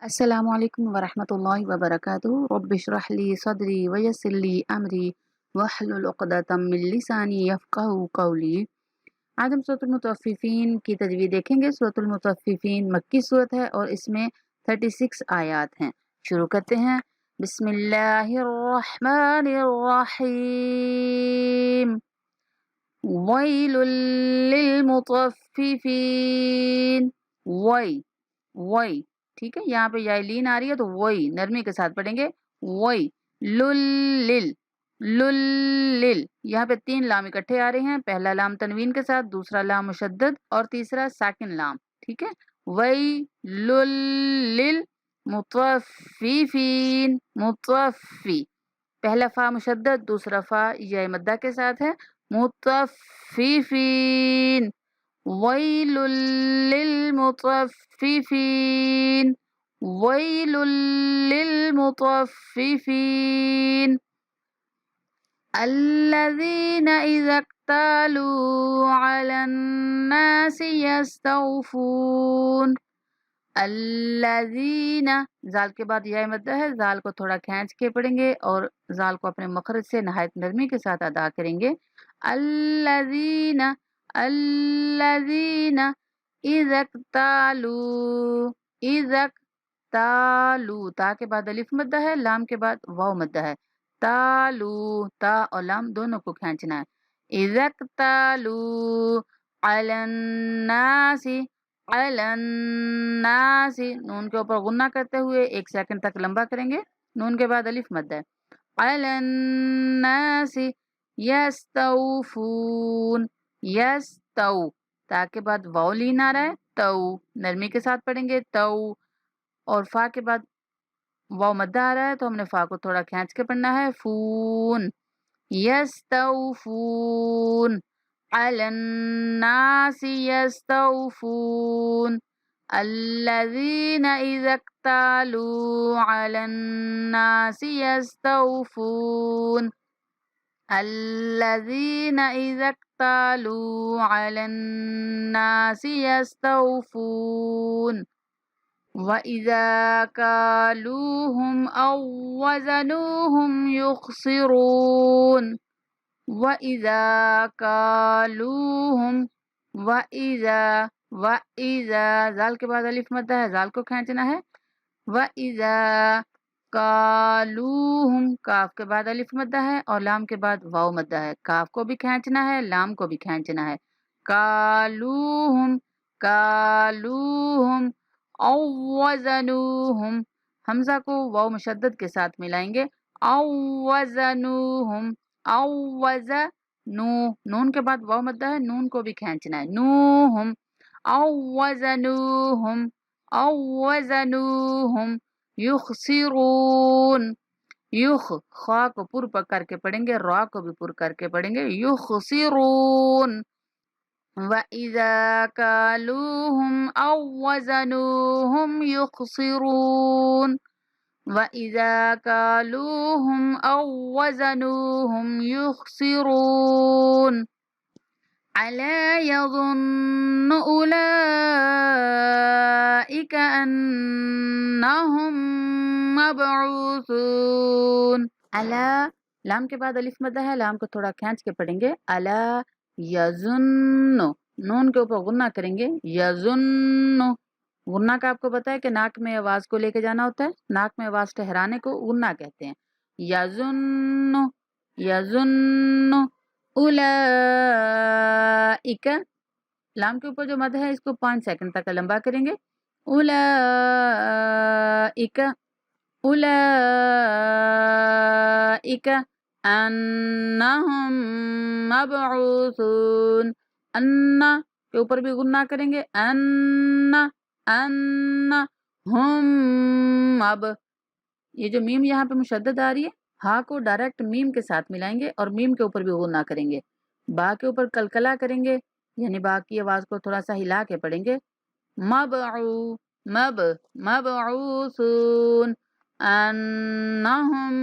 السلام عليكم ورحمة الله وبركاته رب اشرح لي صدري ويسر لي أمري واحلل عقدة من لساني يفقهوا قولي। आज हम सूरत मुतफ़्फ़िफ़ीन की तजवीज़ देखेंगे। सूरत मुतफ़्फ़िफ़ीन मक्की सूरत है और इसमें 36 आयात हैं। शुरू करते हैं। बिस्मिल्लाहिर्रहमानिर्रहीम वैलुल लिलमुतफ़्फ़िफ़ीन। वई ठीक है, यहाँ पे यालीन आ रही है तो वही नरमी के साथ पढ़ेंगे। वही लुल लिल, यहाँ पे 3 लाम इकट्ठे आ रहे हैं। पहला लाम तनवीन के साथ, दूसरा लाम मुशद्दद और तीसरा साकिन लाम। ठीक है, वही लुल लिल मुतफ़्फ़िफ़ीन। मुतफ़्फ़ी, पहला फा मुशद्दद, दूसरा फा या मद्दा के साथ है। मुतफ़्फ़िफ़ीन वैलुल लिलमुतफ़्फ़िफ़ीन। वैलुल लिलमुतफ़्फ़िफ़ीन الذين إذا اكتالوا على الناس يستوفون। الذين, जाल के बाद या मद्दा है, जाल को थोड़ा खींच के पढ़ेंगे और जाल को अपने मखरज से नहायत नरमी के साथ अदा करेंगे। الذين الذين إذا اكتالوا إذا तालू, ता के बाद अलिफ मद्दा है, लाम के बाद वाव मद्दा है। तालू, ता और लाम दोनों को खींचना है। इज़क तालू अलन्नासी। अलन्नासी, नून के ऊपर गुन्ना करते हुए 1 सेकंड तक लंबा करेंगे। नून के बाद अलिफ मद्दा है। अलन्नासी यस्तौफून। यस्तौ, ता के बाद वाव लीन आ रहा है। तौ, नरमी के साथ पढ़ेंगे। तौ, और फा के बाद वाव मद्दा आ रहा है तो हमने फा को थोड़ा खींच के पढ़ना है। फून यस्तौफून अलन्नासी यस्तौफून الذين إذا اكتالوا على الناس يستوفون الذين إذا اكتالوا على الناس يستوفون وإذا كالوهم أو وزنوهم يخسرون وإذا كالوهم وإذا जाल के बाद अलिफ मद्दा है, जाल को खींचना है। वإذा कालूहुम, काफ के बाद अलिफ मद्दा है और लाम के बाद वाव मद्दा है। काफ को भी खींचना है, लाम को भी खींचना है। कालूहुम कालूहुम औवज़नूहुम, हमजा को वाव मुशद्दद के साथ मिलाएंगे। औवज़नूहुम औवज़नू, नून के बाद वाव मद्दा है, नून को भी खींचना है। नूहुम औवज़नूहुम औवज़नूहुम युखसिरून। युख, खा को पुर करके पढ़ेंगे, रा को भी पुर करके पढ़ेंगे। युखसिरून وإذا كالوهم أو وزنوهم يخسرون وإذا كالوهم أو وزنوهم يخسرون ألا يظن أولئك أنهم مبعوثون। अला, लाम के बाद अलिफ मद्दा है, लाम को थोड़ा खींच के पढ़ेंगे। अला यजुन्नो, नून के ऊपर गुन्ना करेंगे। यजुन्नो, गुन्ना का आपको पता है कि नाक में आवाज को लेके जाना होता है। नाक में आवाज ठहराने को गुन्ना कहते हैं। यजुन्नो यजुन्नो उलाइका, लाम के ऊपर जो मद है इसको 5 सेकंड तक लंबा करेंगे। उलाइका उलाइका अन्नहुम मबऊसून, अन्ना के ऊपर भी गुन्ना करेंगे। अन्ना अन्ना हुम, अब ये जो मीम यहाँ पे मुशद्दद आ रही है, हा को डायरेक्ट मीम के साथ मिलाएंगे और मीम के ऊपर भी गुन्ना करेंगे। बा के ऊपर कलकला करेंगे, यानी बा की आवाज को थोड़ा सा हिला के पढ़ेंगे। मबऊ मबऊसून अन्नहुम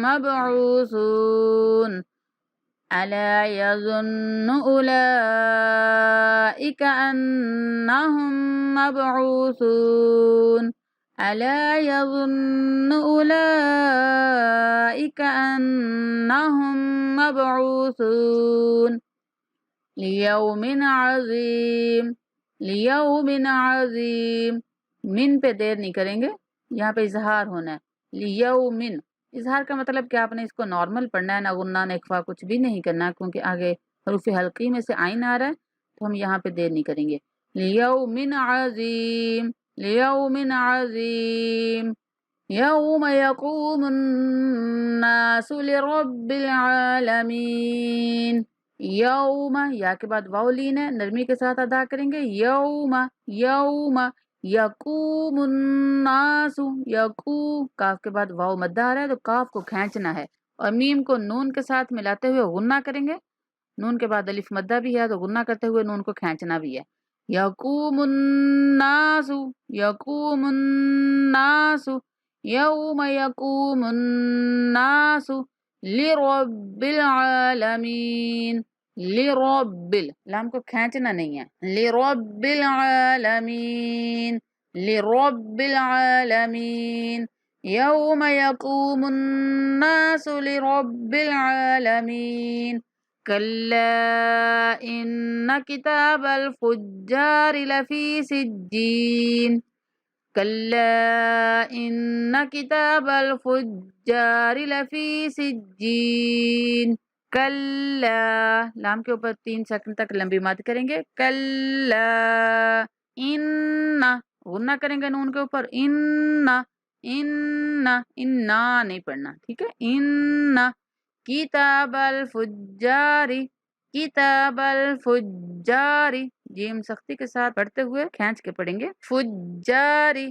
मबऊसून अला यज़ुन्नु उलाइका अन्नहुम मबऊसून ألا يظن أولئك أنهم مبعوثون لیوم عظیم، لیوم عظیم، من پہ دیر نہیں کریں گے، یہاں پہ اظہار ہونا ہے، لیومن، اظہار کا مطلب کہ آپ نے اس کو نارمل پڑھنا ہے، نہ غنہ نہ اخفا کچھ بھی نہیں کرنا، کیونکہ آگے حروف حلقی میں سے آئین آ رہا ہے تو ہم یہاں پہ دیر نہیں کریں گے. لیوم عظیم، لیوم عظیم، یوم یقوم الناس لرب العالمین. یوم، یا کے بعد واو لین ہے، نرمی کے ساتھ ادا کریں گے. یوم، یوم، یقوم الناس، یقو، کاف کے بعد واو مدہ آ رہا ہے تو کاف کو کھینچنا ہے اور میم کو نون کے ساتھ ملاتے ہوئے غنہ کریں گے. نون کے بعد الف مدہ بھی ہے تو غنہ کرتے ہوئے نون کو کھینچنا بھی ہے. یقوم الناس، یقوم الناس، یوم یقوم الناس لرب العالمین. لرب، لام کو کھینچنا نہیں ہے. لرب العالمین، لرب العالمین، یوم یقوم الناس لرب العالمین. کلا ان کتاب الفجار لفی سجین. کلا ان کتاب الفجار لفی سجین. کلا، لام کے اوپر 3 سیکنڈ تک لمبی مد کریں گے. کلا ان، غنہ کریں گے نون کے اوپر. ان، ان، انا نہیں پڑھنا، ٹھیک ہے. ان کتاب الفجاری، کتاب الفجاری، جیم سختی کے ساتھ پڑھتے ہوئے کھینچ کے پڑھیں گے. فجاری،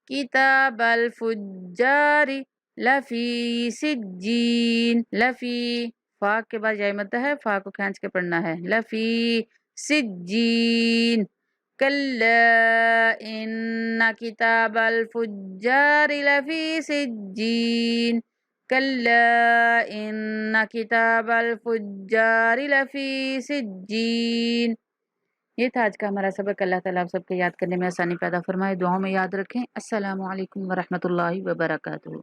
کتاب الفجاری لفی سجین. لفی، فا کے بعد جائے مدہ ہے، فا کو کھینچ کے پڑھنا ہے. لفی سجین. کلا ان کتاب الفجار لفی سجین. کلا ان کتاب الفجار لفی سجین. یہ تھا آج کا ہمارا سبق. اللہ تعالیٰ آپ سب کے یاد کرنے میں آسانی پیدا فرمائے. دعاؤں میں یاد رکھیں. السلام علیکم ورحمۃ اللہ وبرکاتہ.